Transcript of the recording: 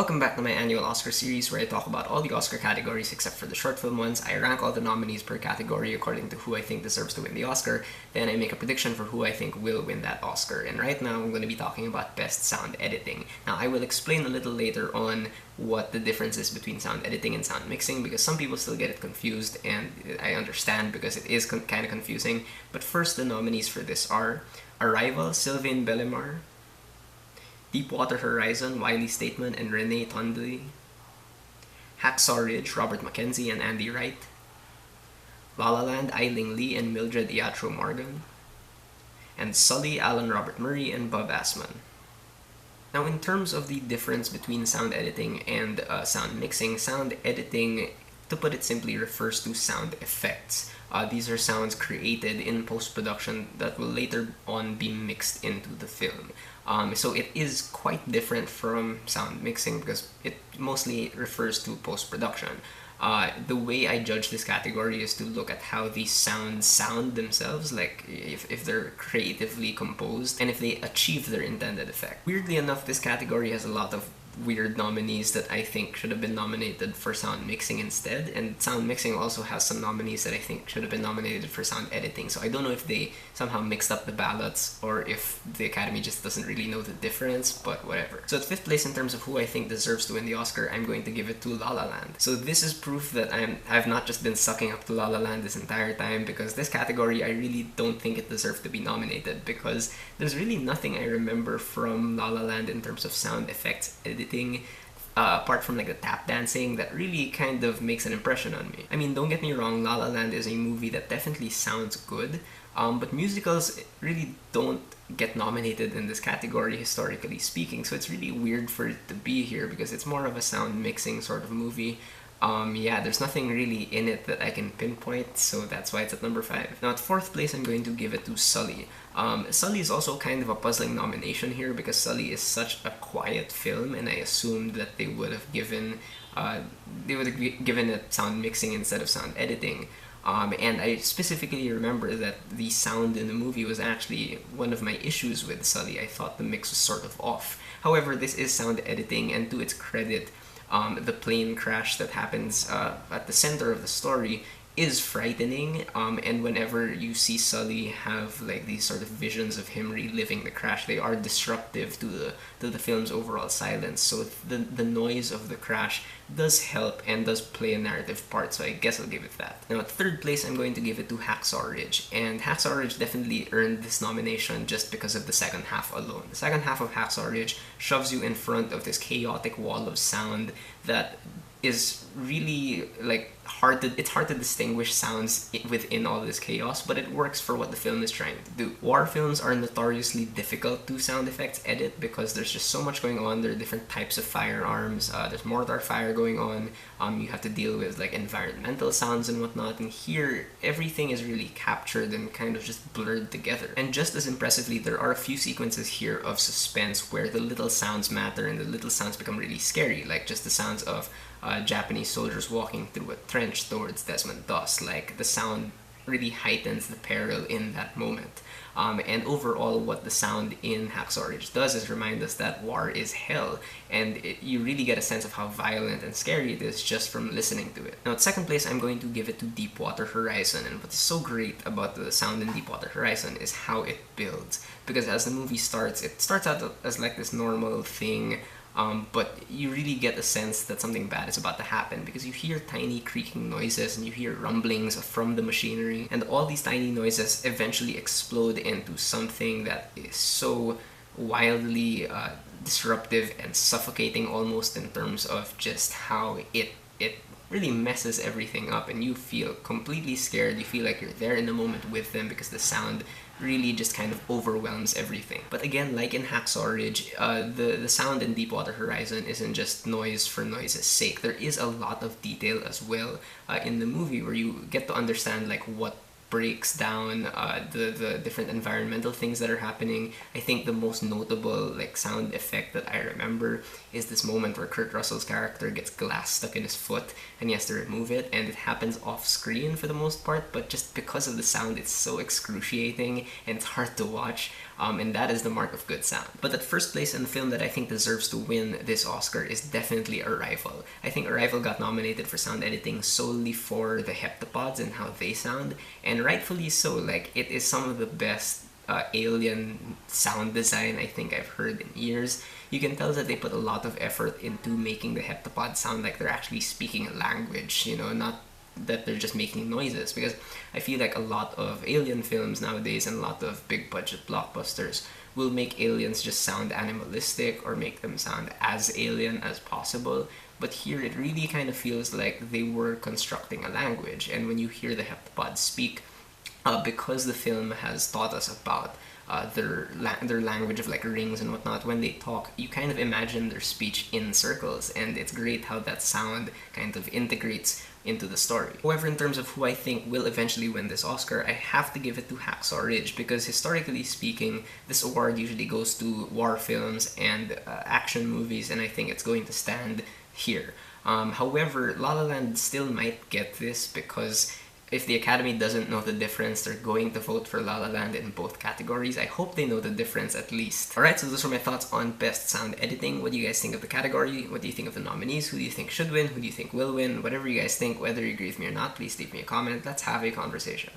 Welcome back to my annual Oscar series where I talk about all the Oscar categories except for the short film ones. I rank all the nominees per category according to who I think deserves to win the Oscar, then I make a prediction for who I think will win that Oscar. And right now I'm going to be talking about Best Sound Editing. Now I will explain a little later on what the difference is between sound editing and sound mixing because some people still get it confused, and I understand because it is kind of confusing. But first, the nominees for this are Arrival, Sylvain Bellemare; Deepwater Horizon, Wiley Stateman and Renee Tondley; Hacksaw Ridge, Robert Mackenzie and Andy Wright; La La Land, Ai-Ling Lee and Mildred Iatro Morgan; and Sully, Alan Robert Murray and Bob Assman. Now, in terms of the difference between sound editing and sound mixing, sound editing, to put it simply, refers to sound effects. These are sounds created in post-production that will later on be mixed into the film. So it is quite different from sound mixing because it mostly refers to post-production. The way I judge this category is to look at how these sounds sound themselves, like if they're creatively composed and if they achieve their intended effect. Weirdly enough, this category has a lot of weird nominees that I think should have been nominated for sound mixing instead, and sound mixing also has some nominees that I think should have been nominated for sound editing. So I don't know if they somehow mixed up the ballots or if the Academy just doesn't really know the difference, but whatever. So at 5th place in terms of who I think deserves to win the Oscar, I'm going to give it to La La Land. So this is proof that I've not just been sucking up to La La Land this entire time, because this category I really don't think it deserved to be nominated, because there's really nothing I remember from La La Land in terms of sound effects editing, apart from like the tap dancing, that really kind of makes an impression on me. I mean, don't get me wrong, La La Land is a movie that definitely sounds good, but musicals really don't get nominated in this category, historically speaking, so it's really weird for it to be here because it's more of a sound mixing sort of movie. Yeah, there's nothing really in it that I can pinpoint, so that's why it's at number 5. Now at 4th place, I'm going to give it to Sully. Sully is also kind of a puzzling nomination here because Sully is such a quiet film, and I assumed that they would have given it sound mixing instead of sound editing. And I specifically remember that the sound in the movie was actually one of my issues with Sully. I thought the mix was sort of off. However, this is sound editing, and to its credit, the plane crash that happens at the center of the story is frightening, and whenever you see Sully have like these sort of visions of him reliving the crash, they are disruptive to the film's overall silence. So the noise of the crash does help and does play a narrative part, so I guess I'll give it that. Now at 3rd place, I'm going to give it to Hacksaw Ridge, and Hacksaw Ridge definitely earned this nomination just because of the second half alone. The second half of Hacksaw Ridge shoves you in front of this chaotic wall of sound that is really like it's hard to distinguish sounds within all this chaos, but it works for what the film is trying to do. War films are notoriously difficult to sound effects edit because there's just so much going on. There are different types of firearms, there's mortar fire going on, you have to deal with like environmental sounds and whatnot, and here everything is really captured and kind of just blurred together. And just as impressively, there are a few sequences here of suspense where the little sounds matter and the little sounds become really scary, like just the sounds of Japanese soldiers walking through a trench towards Desmond Doss. Like, the sound really heightens the peril in that moment. And overall, what the sound in Hacksaw Ridge does is remind us that war is hell, and you really get a sense of how violent and scary it is just from listening to it. Now at 2nd place, I'm going to give it to Deepwater Horizon, and what's so great about the sound in Deepwater Horizon is how it builds, because as the movie starts, it starts out as like this normal thing, but you really get a sense that something bad is about to happen because you hear tiny creaking noises and you hear rumblings from the machinery, and all these tiny noises eventually explode into something that is so wildly disruptive and suffocating, almost, in terms of just how it really messes everything up, and you feel completely scared. You feel like you're there in the moment with them because the sound really just kind of overwhelms everything. But again, like in Hacksaw Ridge, the sound in Deepwater Horizon isn't just noise for noise's sake. There is a lot of detail as well in the movie where you get to understand like what breaks down the different environmental things that are happening. I think the most notable like sound effect that I remember is this moment where Kurt Russell's character gets glass stuck in his foot and he has to remove it, and it happens off screen for the most part, but just because of the sound it's so excruciating and it's hard to watch. And that is the mark of good sound. But at first place in the film that I think deserves to win this Oscar is definitely Arrival. I think Arrival got nominated for sound editing solely for the heptapods and how they sound, and rightfully so. Like, it is some of the best alien sound design I think I've heard in years. You can tell that they put a lot of effort into making the heptapods sound like they're actually speaking a language, you know, not that they're just making noises, because I feel like a lot of alien films nowadays and a lot of big budget blockbusters will make aliens just sound animalistic or make them sound as alien as possible. But here it really kind of feels like they were constructing a language, and when you hear the heptapods speak, because the film has taught us about their language of like rings and whatnot, when they talk, you kind of imagine their speech in circles, and it's great how that sound kind of integrates into the story. However, in terms of who I think will eventually win this Oscar, I have to give it to Hacksaw Ridge, because historically speaking, this award usually goes to war films and action movies, and I think it's going to stand here. However, La La Land still might get this, because if the Academy doesn't know the difference, they're going to vote for La La Land in both categories. I hope they know the difference at least. Alright, so those are my thoughts on Best Sound Editing. What do you guys think of the category? What do you think of the nominees? Who do you think should win? Who do you think will win? Whatever you guys think, whether you agree with me or not, please leave me a comment. Let's have a conversation.